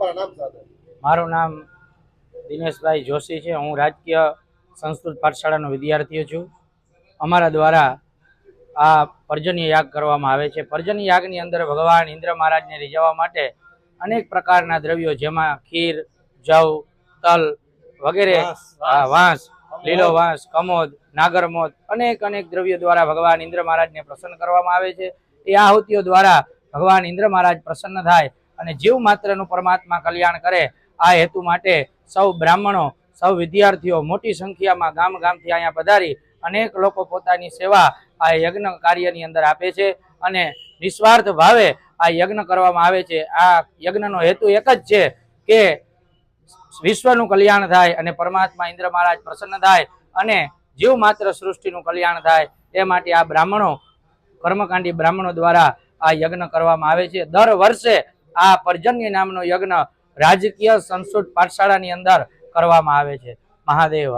તમારું નામ સાથે? મારું નામ દિનેશભાઈ જોશી છે। હું રાજકીય સંસ્કૃત પાઠશાળાનો વિદ્યાર્થી છું। અમારા દ્વારા આ પર્જન્ય યાગ કરવામાં આવે છે। પર્જન્ય યાગની અંદર ભગવાન ઇન્દ્ર મહારાજને રીઝવવા માટે અનેક પ્રકારના દ્રવ્યો, જેમાં ખીર, જવ, તલ વગેરે, વાંસ, લીલો વાંસ, કમોદ, નાગરમોદ, અનેક દ્રવ્યો દ્વારા ભગવાન ઇન્દ્ર મહારાજને પ્રસન્ન કરવામાં આવે છે। એ આહુતિઓ દ્વારા ભગવાન ઇન્દ્ર મહારાજ પ્રસન્ન થાય અને જીવ માત્રનું પરમાત્મા કલ્યાણ કરે, આ હેતુ માટે સૌ બ્રાહ્મણો, સૌ વિદ્યાર્થીઓ મોટી સંખ્યામાં ગામથી અહીંયા પધારી અનેક લોકો પોતાની સેવા આ યજ્ઞ કાર્યની અંદર આપે છે અને નિસ્વાર્થ ભાવે આ યજ્ઞ કરવામાં આવે છે। આ યજ્ઞનો હેતુ એક જ છે કે વિશ્વનું કલ્યાણ થાય અને પરમાત્મા ઇન્દ્ર મહારાજ પ્રસન્ન થાય અને જીવ માત્ર સૃષ્ટિનું કલ્યાણ થાય, એ માટે આ બ્રાહ્મણો, કર્મકાંડી બ્રાહ્મણો દ્વારા આ યજ્ઞ કરવામાં આવે છે। દર વર્ષે આ પર્જન્ય નામનો યજ્ઞ રાજકીય સંસ્કૃત પાઠશાળાની અંદર કરવામાં આવે છે। મહાદેવ।